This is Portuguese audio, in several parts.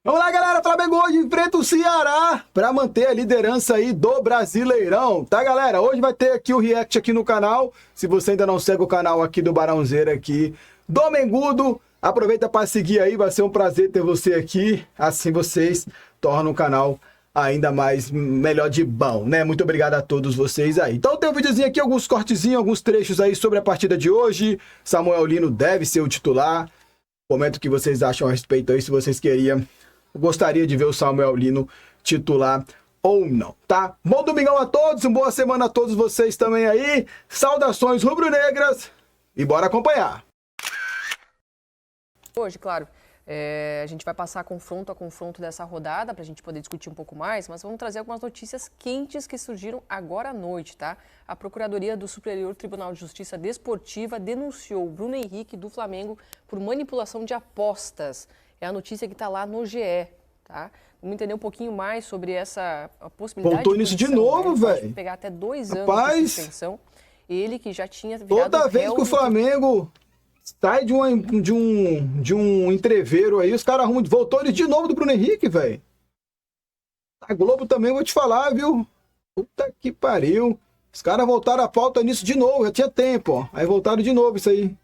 Vamos lá, galera. Flamengo hoje enfrenta o Ceará para manter a liderança aí do Brasileirão, tá, galera? Hoje vai ter aqui o react aqui no canal. Se você ainda não segue o canal aqui do Barãozeira aqui, Domingudo, aproveita para seguir aí. Vai ser um prazer ter você aqui. Assim vocês tornam o canal ainda mais melhor de bom, né? Muito obrigado a todos vocês aí. Então tem um videozinho aqui, alguns cortezinhos, alguns trechos aí sobre a partida de hoje. Samuel Lino deve ser o titular. Comenta o que vocês acham a respeito aí, se vocês gostaria de ver o Samuel Lino titular ou não, tá? Bom domingão a todos, uma boa semana a todos vocês também aí. Saudações rubro-negras e bora acompanhar. Hoje, claro, a gente vai passar confronto a confronto dessa rodada para a gente poder discutir um pouco mais, mas vamos trazer algumas notícias quentes que surgiram agora à noite, tá? A Procuradoria do Superior Tribunal de Justiça Desportiva denunciou Bruno Henrique do Flamengo por manipulação de apostas. É a notícia que está lá no GE, tá? Vamos entender um pouquinho mais sobre essa possibilidade. Voltou nisso de novo, velho. Pode pegar até 2 anos de suspensão. Ele que já tinha virado toda vez que o Flamengo sai de um entreveiro aí, os caras arrumam. Voltou ele de novo do Bruno Henrique, velho. A Globo também, vou te falar, viu? Puta que pariu. Os caras voltaram a pauta nisso de novo, já tinha tempo, ó. Aí voltaram de novo isso aí. Não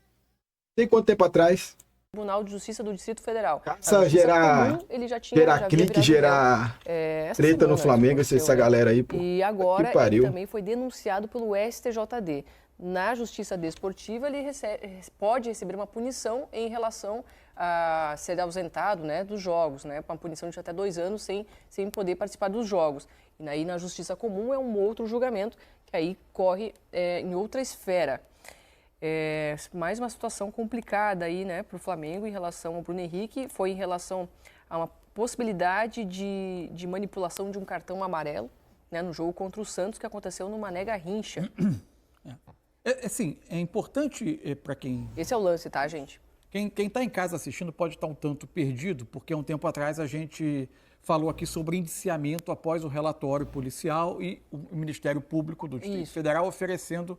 sei quanto tempo atrás. Tribunal de Justiça do Distrito Federal. Gerar clique, gerar treta no Flamengo, essa galera aí, pô. E agora ele também foi denunciado pelo STJD. Na Justiça Desportiva, ele pode receber uma punição em relação a ser ausentado, né, dos jogos, né, uma punição de até 2 anos sem poder participar dos jogos. E aí na Justiça Comum é um outro julgamento que aí corre em outra esfera. Mais uma situação complicada aí, né, para o Flamengo em relação ao Bruno Henrique, foi em relação a uma possibilidade de manipulação de um cartão amarelo, né, no jogo contra o Santos, que aconteceu no Mané Garrincha. Assim, é importante para quem... Esse é o lance, tá, gente? Quem está em casa assistindo pode estar um tanto perdido, porque um tempo atrás a gente falou aqui sobre indiciamento após o relatório policial e o Ministério Público do Distrito Federal oferecendo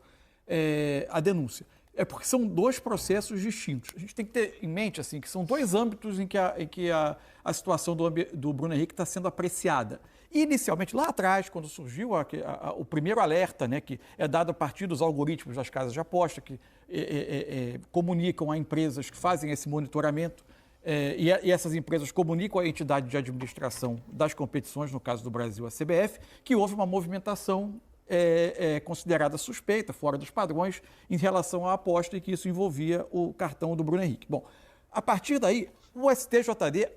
a denúncia. É porque são 2 processos distintos. A gente tem que ter em mente assim, que são 2 âmbitos em que a situação do Bruno Henrique está sendo apreciada. Inicialmente, lá atrás, quando surgiu o primeiro alerta, né, que é dado a partir dos algoritmos das casas de aposta, que comunicam a empresas que fazem esse monitoramento, e essas empresas comunicam à entidade de administração das competições, no caso do Brasil, a CBF, que houve uma movimentação considerada suspeita, fora dos padrões, em relação à aposta e que isso envolvia o cartão do Bruno Henrique. Bom, a partir daí, o STJD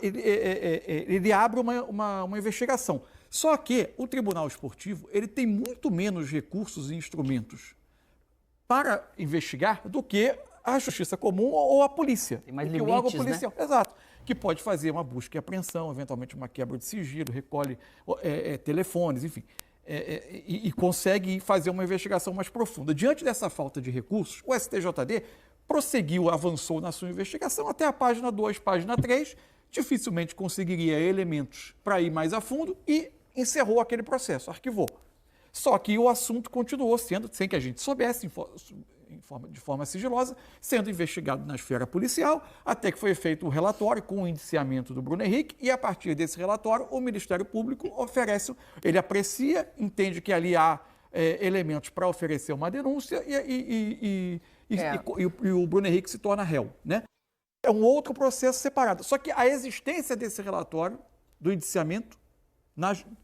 ele abre uma investigação. Só que o Tribunal Esportivo ele tem muito menos recursos e instrumentos para investigar do que a Justiça Comum ou a polícia. Tem mais limites, policial, né? Exato. Que pode fazer uma busca e apreensão, eventualmente uma quebra de sigilo, recolhe telefones, enfim. E consegue fazer uma investigação mais profunda. Diante dessa falta de recursos, o STJD prosseguiu, avançou na sua investigação até a página 2, página 3, dificilmente conseguiria elementos para ir mais a fundo e encerrou aquele processo, arquivou. Só que o assunto continuou sendo, sem que a gente soubesse, de forma sigilosa, sendo investigado na esfera policial, até que foi feito o relatório com o indiciamento do Bruno Henrique e, a partir desse relatório, o Ministério Público ele aprecia, entende que ali há elementos para oferecer uma denúncia e o Bruno Henrique se torna réu, né? É um outro processo separado. Só que a existência desse relatório, do indiciamento,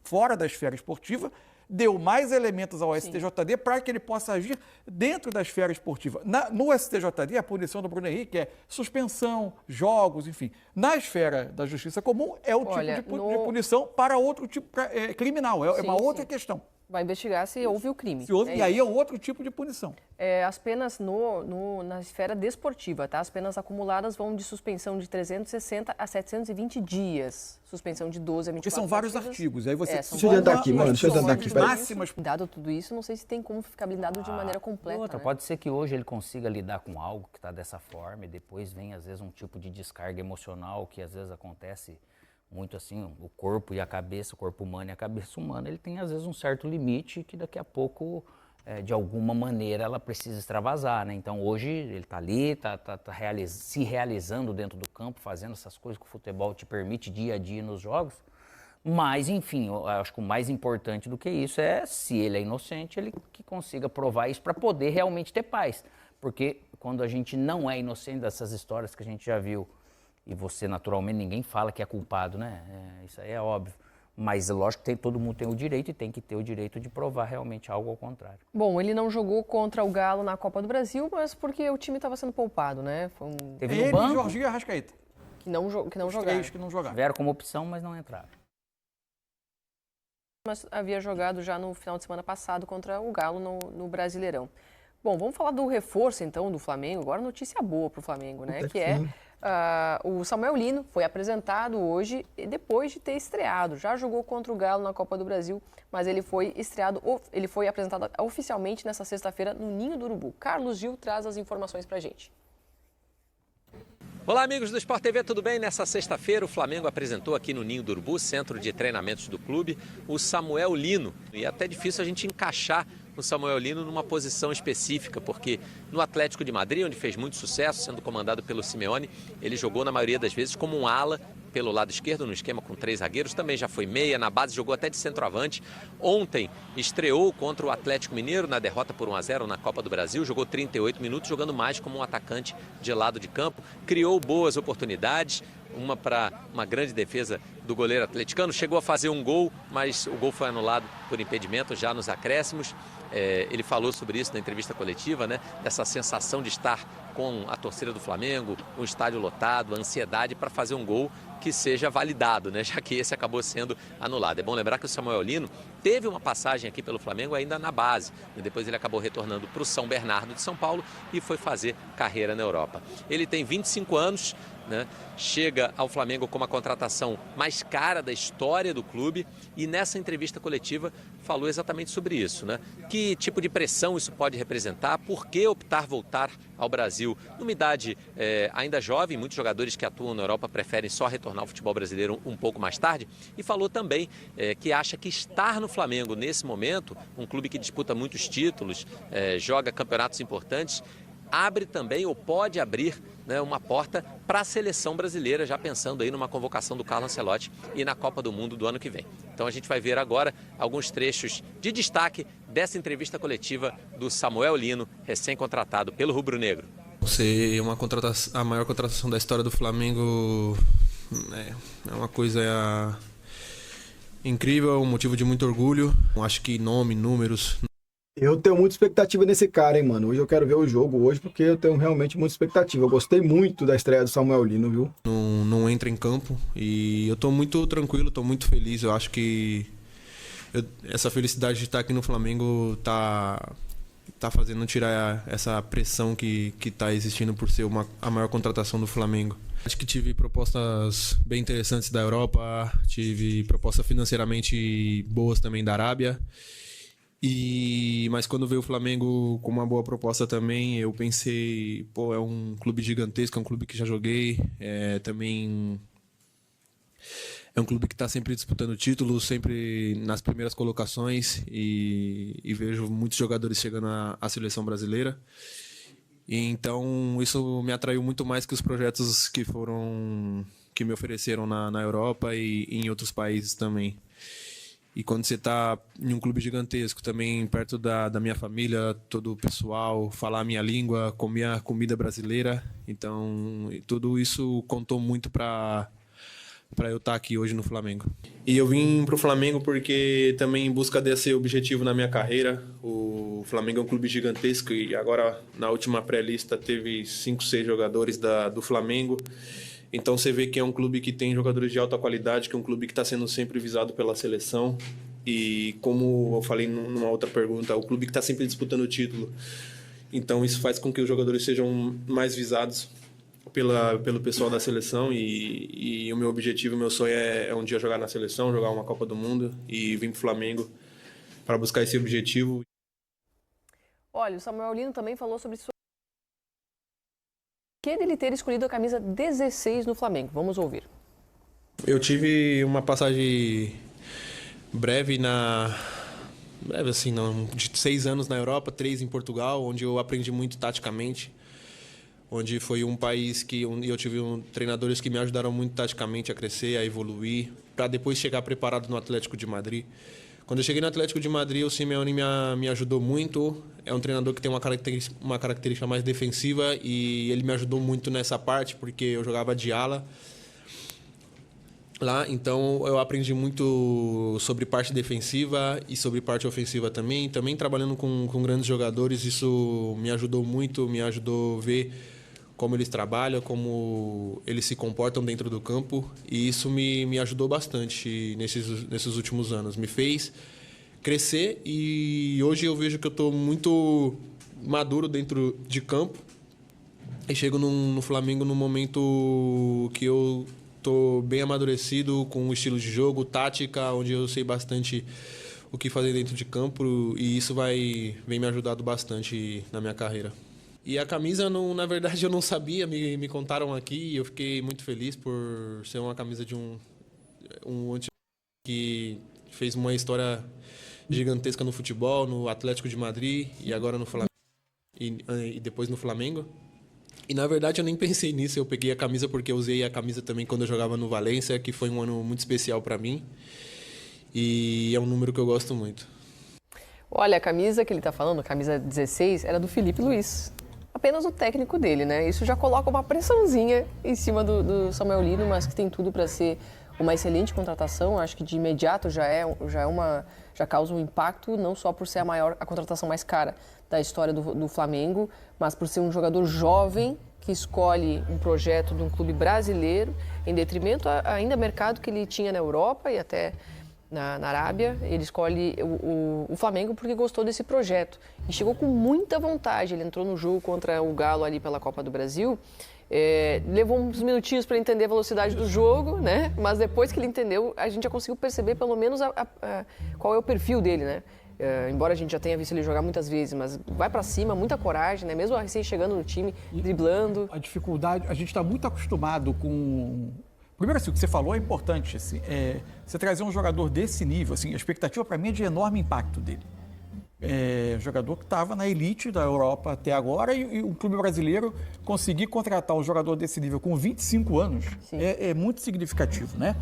fora da esfera esportiva, deu mais elementos ao STJD para que ele possa agir dentro da esfera esportiva. No STJD, a punição do Bruno Henrique é suspensão, jogos, enfim. Na esfera da Justiça Comum, é o tipo de punição para outro tipo criminal, é uma outra questão. Vai investigar se houve o crime. Se houve, e aí é outro tipo de punição. As penas na esfera desportiva, tá? As penas acumuladas vão de suspensão de 360 a 720 dias. Suspensão de 12 a 24 Porque são vários artigos. Aí você deixa eu adiantar aqui, mano. Deixa eu adiantar aqui. Máximas. Dado tudo isso, não sei se tem como ficar blindado de maneira completa. Outra, né? Pode ser que hoje ele consiga lidar com algo que está dessa forma e depois vem, às vezes, um tipo de descarga emocional que, às vezes, acontece muito assim, o corpo e a cabeça, o corpo humano e a cabeça humana, ele tem, às vezes, um certo limite que daqui a pouco de alguma maneira ela precisa extravasar, né? Então hoje ele está ali, se realizando dentro do campo, fazendo essas coisas que o futebol te permite dia a dia nos jogos. Mas, enfim, eu acho que o mais importante do que isso é, se ele é inocente, ele que consiga provar isso para poder realmente ter paz. Porque quando a gente não é inocente dessas histórias que a gente já viu, e você naturalmente, ninguém fala que é culpado, né? Isso aí é óbvio. Mas, lógico, todo mundo tem o direito e tem que ter o direito de provar realmente algo ao contrário. Bom, ele não jogou contra o Galo na Copa do Brasil, mas porque o time estava sendo poupado, né? Teve ele, banco, Jorginho e Arrascaeta. Que não jogaram. Que não jogaram. Tiveram como opção, mas não entraram. Mas havia jogado já no final de semana passado contra o Galo no Brasileirão. Bom, vamos falar do reforço, então, do Flamengo. Agora notícia boa para o Flamengo, né? Que é o Samuel Lino, foi apresentado hoje depois de ter estreado. Já jogou contra o Galo na Copa do Brasil, mas ele foi apresentado oficialmente nessa sexta-feira no Ninho do Urubu. Carlos Gil traz as informações para a gente. Olá, amigos do Sport TV, tudo bem? Nessa sexta-feira, o Flamengo apresentou aqui no Ninho do Urubu, centro de treinamentos do clube, o Samuel Lino. E é até difícil a gente encaixar o Samuel Lino numa posição específica, porque no Atlético de Madrid, onde fez muito sucesso, sendo comandado pelo Simeone, ele jogou na maioria das vezes como um ala pelo lado esquerdo, no esquema com 3 zagueiros, também já foi meia, na base jogou até de centroavante. Ontem estreou contra o Atlético Mineiro na derrota por 1-0 na Copa do Brasil, jogou 38 minutos, jogando mais como um atacante de lado de campo, criou boas oportunidades, uma para uma grande defesa do goleiro atleticano, chegou a fazer um gol, mas o gol foi anulado por impedimento já nos acréscimos. Ele falou sobre isso na entrevista coletiva, né? Dessa sensação de estar com a torcida do Flamengo, um estádio lotado, a ansiedade para fazer um gol que seja validado, né? Já que esse acabou sendo anulado. É bom lembrar que o Samuel Lino teve uma passagem aqui pelo Flamengo ainda na base. E depois ele acabou retornando para o São Bernardo de São Paulo e foi fazer carreira na Europa. Ele tem 25 anos, né? Chega ao Flamengo com uma contratação mais cara da história do clube e nessa entrevista coletiva falou exatamente sobre isso, né? Que tipo de pressão isso pode representar, por que optar voltar ao Brasil numa idade ainda jovem, muitos jogadores que atuam na Europa preferem só retornar ao futebol brasileiro um pouco mais tarde, e falou também que acha que estar no Flamengo nesse momento, um clube que disputa muitos títulos, joga campeonatos importantes, abre também ou pode abrir, né, uma porta para a seleção brasileira, já pensando aí numa convocação do Carlo Ancelotti e na Copa do Mundo do ano que vem. Então a gente vai ver agora alguns trechos de destaque dessa entrevista coletiva do Samuel Lino, recém-contratado pelo Rubro Negro. Ser a maior contratação da história do Flamengo é uma coisa incrível, um motivo de muito orgulho. Acho que nome, números... Eu tenho muita expectativa nesse cara, hein, mano. Hoje eu quero ver o jogo hoje porque eu tenho realmente muita expectativa. Eu gostei muito da estreia do Samuel Lino, viu? Não entra em campo e eu tô muito tranquilo, tô muito feliz. Eu acho que essa felicidade de estar aqui no Flamengo tá fazendo tirar essa pressão que tá existindo por ser a maior contratação do Flamengo. Acho que tive propostas bem interessantes da Europa, tive propostas financeiramente boas também da Arábia. Mas quando veio o Flamengo com uma boa proposta também, eu pensei, é um clube gigantesco, é um clube que já joguei, também é um clube que está sempre disputando títulos, sempre nas primeiras colocações e vejo muitos jogadores chegando à seleção brasileira. E então isso me atraiu muito mais que os projetos que me ofereceram na Europa e em outros países também. E quando você está em um clube gigantesco, também perto da minha família, todo o pessoal, falar a minha língua, comer a comida brasileira. Então, tudo isso contou muito para eu estar aqui hoje no Flamengo. E eu vim para o Flamengo porque também em busca desse objetivo na minha carreira. O Flamengo é um clube gigantesco e agora na última pré-lista teve 5, 6 jogadores do Flamengo. Então você vê que é um clube que tem jogadores de alta qualidade, que é um clube que está sendo sempre visado pela seleção. E como eu falei numa outra pergunta, é o clube que está sempre disputando o título. Então isso faz com que os jogadores sejam mais visados pelo pessoal da seleção. E o meu objetivo, o meu sonho é um dia jogar na seleção, jogar uma Copa do Mundo e vir para o Flamengo para buscar esse objetivo. Olha, o Samuel Lino também falou sobre que dele ter escolhido a camisa 16 no Flamengo. Vamos ouvir. Eu tive uma passagem breve breve assim, não, de 6 anos na Europa, 3 em Portugal, onde eu aprendi muito taticamente, onde foi um país que eu tive treinadores que me ajudaram muito taticamente a crescer, a evoluir, para depois chegar preparado no Atlético de Madrid. Quando eu cheguei no Atlético de Madrid, o Simeone me ajudou muito. É um treinador que tem uma característica mais defensiva e ele me ajudou muito nessa parte, porque eu jogava de ala lá, então eu aprendi muito sobre parte defensiva e sobre parte ofensiva também. Também trabalhando com grandes jogadores, isso me ajudou muito, me ajudou a ver como eles trabalham, como eles se comportam dentro do campo, e isso me ajudou bastante nesses últimos anos. Me fez crescer e hoje eu vejo que eu estou muito maduro dentro de campo e chego no Flamengo num momento que eu estou bem amadurecido com o estilo de jogo, tática, onde eu sei bastante o que fazer dentro de campo, e isso vem me ajudando bastante na minha carreira. E a camisa, na verdade, eu não sabia, me contaram aqui e eu fiquei muito feliz por ser uma camisa de um antigo que fez uma história gigantesca no futebol, no Atlético de Madrid e agora no Flamengo e depois no Flamengo. E na verdade eu nem pensei nisso, eu peguei a camisa porque eu usei a camisa também quando eu jogava no Valência, que foi um ano muito especial para mim e é um número que eu gosto muito. Olha, a camisa que ele está falando, a camisa 16, era do Felipe Luiz. Apenas o técnico dele, né? Isso já coloca uma pressãozinha em cima do Samuel Lino, mas que tem tudo para ser uma excelente contratação. Acho que de imediato já causa um impacto, não só por ser a contratação mais cara da história do Flamengo, mas por ser um jogador jovem que escolhe um projeto de um clube brasileiro, em detrimento ainda mercado que ele tinha na Europa e até na Arábia. Ele escolhe o Flamengo porque gostou desse projeto e chegou com muita vontade. Ele entrou no jogo contra o Galo ali pela Copa do Brasil, levou uns minutinhos para entender a velocidade do jogo, né? Mas depois que ele entendeu, a gente já conseguiu perceber pelo menos qual é o perfil dele, né? Embora a gente já tenha visto ele jogar muitas vezes, mas vai para cima, muita coragem, né? Mesmo recém chegando no time, driblando. A dificuldade, a gente está muito acostumado com... Primeiro, assim, o que você falou é importante, assim, você trazer um jogador desse nível, assim, a expectativa para mim é de enorme impacto dele. Jogador que estava na elite da Europa até agora e o clube brasileiro conseguir contratar um jogador desse nível com 25 anos é muito significativo, né?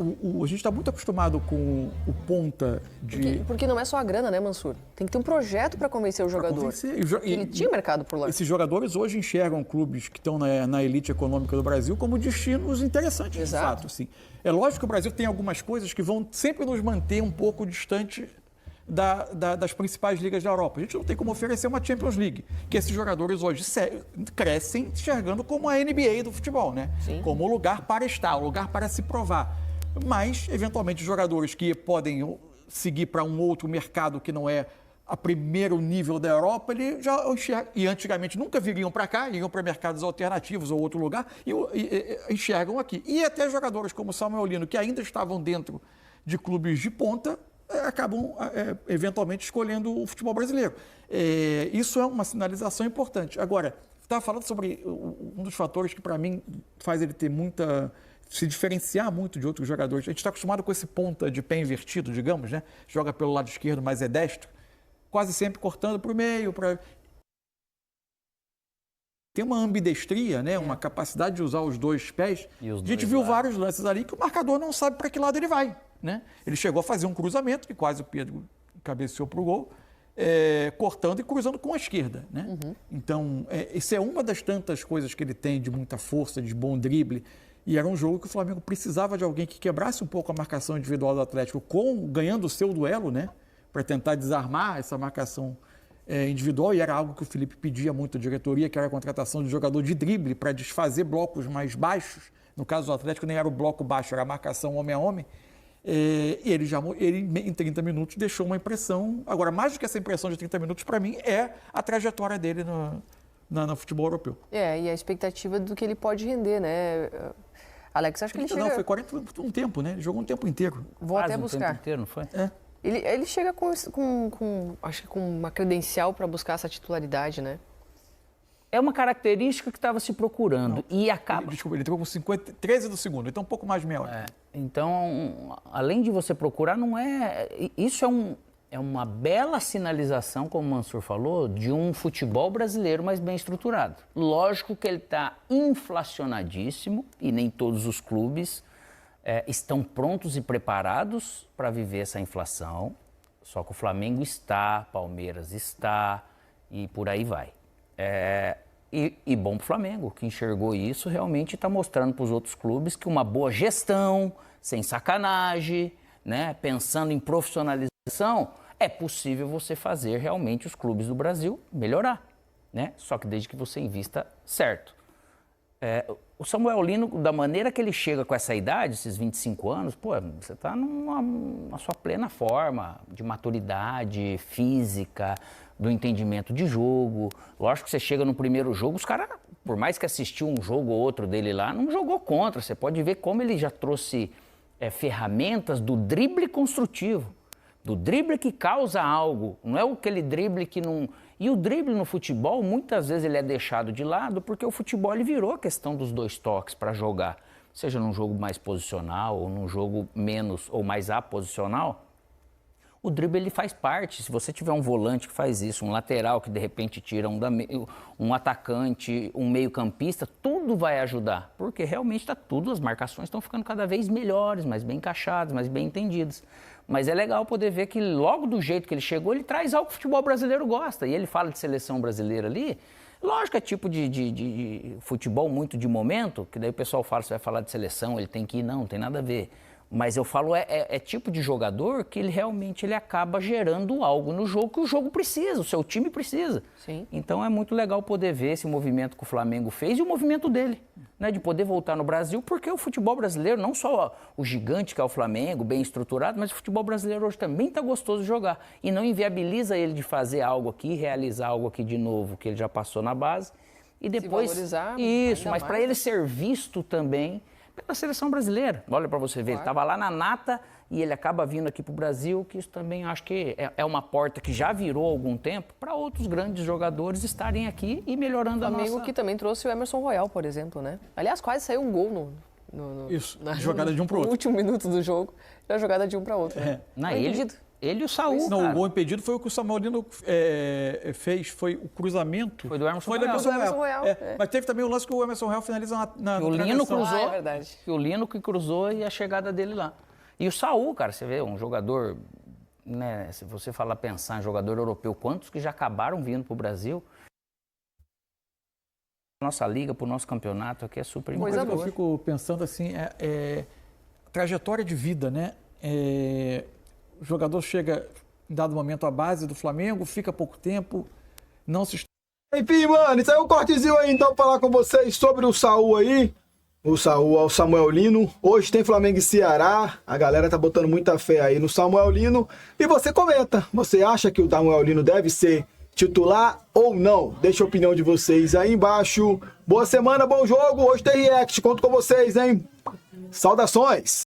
A gente está muito acostumado com o ponta de... Porque não é só a grana, né, Mansur? Tem que ter um projeto para convencer o jogador. Ele tinha mercado por lá. Esses jogadores hoje enxergam clubes que estão na elite econômica do Brasil como destinos interessantes, Exato. De fato. Assim. É lógico que o Brasil tem algumas coisas que vão sempre nos manter um pouco distante das principais ligas da Europa. A gente não tem como oferecer uma Champions League, que esses jogadores hoje crescem enxergando como a NBA do futebol, né? Sim. Como o lugar para estar, o lugar para se provar. Mas, eventualmente, jogadores que podem seguir para um outro mercado que não é a primeiro nível da Europa, ele já enxerga, e antigamente nunca viriam para cá, iriam para mercados alternativos ou outro lugar, e enxergam aqui. E até jogadores como Samuel Lino, que ainda estavam dentro de clubes de ponta, acabam eventualmente escolhendo o futebol brasileiro. Isso é uma sinalização importante. Agora, estava falando sobre um dos fatores que para mim faz ele ter se diferenciar muito de outros jogadores. A gente está acostumado com esse ponta de pé invertido, digamos, né? Joga pelo lado esquerdo, mas é destro, quase sempre cortando para o meio. Tem uma ambidestria, né? Uma capacidade de usar os dois pés. A gente viu vários lances ali que o marcador não sabe para que lado ele vai, né? Ele chegou a fazer um cruzamento, que quase o Pedro cabeceou para o gol, cortando e cruzando com a esquerda, né? Uhum. Então, isso é uma das tantas coisas que ele tem de muita força, de bom drible. E era um jogo que o Flamengo precisava de alguém que quebrasse um pouco a marcação individual do Atlético, ganhando o seu duelo, né? Para tentar desarmar essa marcação individual. E era algo que o Felipe pedia muito à diretoria, que era a contratação de jogador de drible para desfazer blocos mais baixos. No caso do Atlético, nem era o bloco baixo, era a marcação homem a homem. E ele, em 30 minutos, deixou uma impressão. Agora, mais do que essa impressão de 30 minutos, para mim, é a trajetória dele no futebol europeu. E a expectativa do que ele pode render, né? Alex, acho que ele chega... Não, foi 40 um tempo, né? Ele jogou um tempo inteiro. Vou até buscar. Um tempo inteiro, não foi? Ele chega acho que com uma credencial para buscar essa titularidade, né? É uma característica que estava se procurando e acaba... Desculpa, ele entrou com 13 do segundo, então um pouco mais de meia hora. Então, além de você procurar, não é... Isso é uma bela sinalização, como o Mansur falou, de um futebol brasileiro mais bem estruturado. Lógico que ele está inflacionadíssimo e nem todos os clubes estão prontos e preparados para viver essa inflação. Só que o Flamengo está, Palmeiras está e por aí vai. E bom para o Flamengo, que enxergou isso, realmente está mostrando para os outros clubes que uma boa gestão, sem sacanagem, né, pensando em profissionalização, é possível você fazer realmente os clubes do Brasil melhorar, né? Só que desde que você invista certo. O Samuel Lino, da maneira que ele chega com essa idade, esses 25 anos, pô, você está na sua plena forma de maturidade física, do entendimento de jogo. Lógico que você chega no primeiro jogo, os caras, por mais que assistiu um jogo ou outro dele lá, não jogou contra. Você pode ver como ele já trouxe ferramentas do drible construtivo, do drible que causa algo, não é aquele drible que não... E o drible no futebol, muitas vezes ele é deixado de lado porque o futebol ele virou a questão dos 2 toques para jogar, seja num jogo mais posicional ou num jogo menos ou mais aposicional. O drible ele faz parte. Se você tiver um volante que faz isso, um lateral que de repente tira um atacante, um meio-campista, tudo vai ajudar, porque realmente as marcações estão ficando cada vez melhores, mais bem encaixadas, mais bem entendidas. Mas é legal poder ver que logo do jeito que ele chegou, ele traz algo que o futebol brasileiro gosta. E ele fala de seleção brasileira ali. Lógico, é tipo de futebol muito de momento, que daí o pessoal fala, você vai falar de seleção, ele tem que ir. Não tem nada a ver. Mas eu falo, é tipo de jogador que ele realmente acaba gerando algo no jogo que o jogo precisa, o seu time precisa. Sim. Então é muito legal poder ver esse movimento que o Flamengo fez e o movimento dele, né, de poder voltar no Brasil, porque o futebol brasileiro, não só o gigante que é o Flamengo, bem estruturado, mas o futebol brasileiro hoje também está gostoso de jogar. E não inviabiliza ele de fazer algo aqui, realizar algo aqui de novo, que ele já passou na base. E depois, se valorizar, isso, mas para mais, ele ser visto também pela seleção brasileira. Olha para você ver, Ele estava lá na nata e ele acaba vindo aqui para o Brasil, que isso também acho que é uma porta que já virou há algum tempo para outros grandes jogadores estarem aqui e melhorando a nossa... Amigo que também trouxe o Emerson Royal, por exemplo, né? Aliás, quase saiu um gol Isso, jogada de um para o outro. No último minuto do jogo, a jogada de um para outro. Né? Ele e o Saúl, Não, cara. o gol impedido foi o que o Samuel Lino fez, foi o cruzamento. Foi do Emerson Foi do Royal. Emerson Royal. É. Mas teve também o lance que o Emerson Royal finaliza na O Lino cruzou, é verdade. o Lino que cruzou e a chegada dele lá. E o Saúl, cara, você vê, um jogador, né, se você falar, pensar em jogador europeu, quantos que já acabaram vindo pro Brasil? Nossa liga, pro nosso campeonato aqui é super Uma coisa importante. que eu fico pensando assim, trajetória de vida, né? O jogador chega em dado momento à base do Flamengo, fica pouco tempo, não se... Enfim, mano, isso aí é um cortezinho aí, então, pra falar com vocês sobre o Saúl aí. O Samuel Lino. Hoje tem Flamengo e Ceará. A galera tá botando muita fé aí no Samuel Lino. E você comenta. Você acha que o Samuel Lino deve ser titular ou não? Deixa a opinião de vocês aí embaixo. Boa semana, bom jogo. Hoje tem react. Conto com vocês, hein? Saudações!